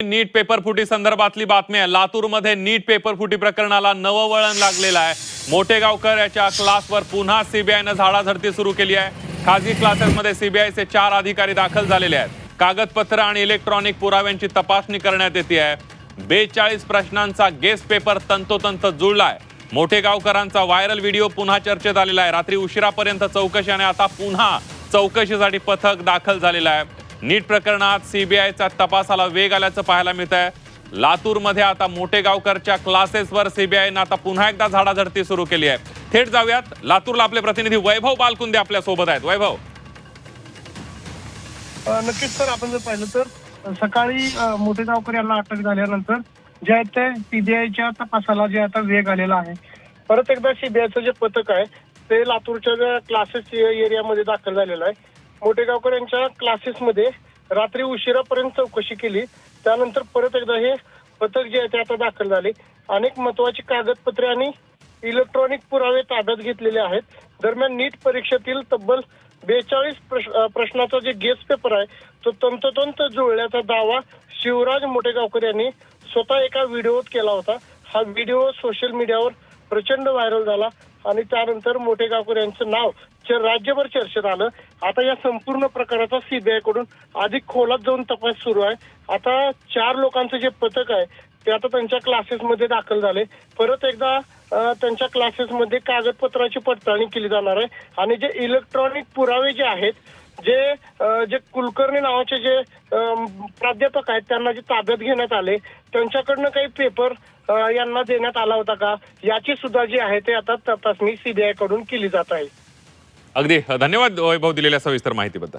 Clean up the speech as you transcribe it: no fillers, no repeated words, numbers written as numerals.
नीट paper फुटी संदर्भातली बातमी आहे। लातूरमध्ये नीट पेपर फुटी प्रकरणाला नवं वळण लागलेलं आहे। मोठेगावकर याच्या क्लासवर पुन्हा सीबीआयने झाडाझडती सुरू केली आहे। खासगी क्लासेसमध्ये सीबीआयचे 4 अधिकारी दाखल झालेले आहेत। कागदपत्र आणि इलेक्ट्रॉनिक पुराव्यांची तपासणी करण्यात येते आहे। 42 प्रश्नांचा गेस्ट पेपर तंतोतंत जुळलाय। मोठेगावकरांचा व्हायरल व्हिडिओ पुन्हा चर्चेत आलेला आहे। रात्री उशिरापर्यंत चौकशी आणि आता पुन्हा चौकशीसाठी पथक दाखल झालेलं आहे। नीट प्रकरणात सीबीआयचा तपासाला वेग आल्याचं पाहायला मिळत आहे। लातूरमध्ये आता मोठेगावकरच्या क्लासेसवर सीबीआयने आता पुन्हा एकदा झाडाझडती सुरू केली आहे। थेट जाऊयात लातूरला, आपले प्रतिनिधी वैभव बालकुंदे आपल्या सोबत आहेत। वैभव, नक्कीच सर, आपण जर पाहिलं तर सकाळी मोठेगावकर यांना अटक झाल्यानंतर जे आहे ते सीबीआयच्या तपासाला जे आता वेग आलेला आहे। परत एकदा सीबीआयचं जे पथक आहे ते लातूरच्या क्लासेस एरियामध्ये दाखल झालेलं आहे। मोठेगावकर यांच्या क्लासेसमध्ये रात्री उशिरापर्यंत चौकशी केली, त्यानंतर परत एकदा हे पथक जे आहे ते आता दाखल झाले। अनेक महत्वाची कागदपत्रे आणि इलेक्ट्रॉनिक पुरावे ताब्यात घेतलेले आहेत। दरम्यान नीट परीक्षेतील तब्बल 42 प्रश्नाचा जे गेस्ट पेपर आहे तो तंतोतंत जुळल्याचा दावा शिवराज मोठेगावकर यांनी स्वतः एका व्हिडिओत केला होता। हा व्हिडिओ सोशल मीडियावर प्रचंड व्हायरल झाला आणि त्यानंतर मोठेगावकर यांचं नाव राज्यभर चर्चेत आलं। आता या संपूर्ण प्रकाराचा सीबीआय कडून अधिक खोलात जाऊन तपास सुरू आहे। आता 4 लोकांचं जे पथक आहे ते आता त्यांच्या क्लासेसमध्ये दाखल झाले। परत एकदा त्यांच्या क्लासेसमध्ये कागदपत्राची पडताळणी केली जाणार आहे आणि जे इलेक्ट्रॉनिक पुरावे जे आहेत, जे कुलकर्णी नावाचे जे प्राध्यापक आहेत त्यांना जे ताब्यात घेण्यात आले, त्यांच्याकडनं काही पेपर यांना देण्यात आला होता का, याची सुद्धा जी आहे ते आता तपासणी सीबीआय कडून केली जात आहे। अगदी धन्यवाद वैभव दिलेल्या सविस्तर माहितीबद्दल।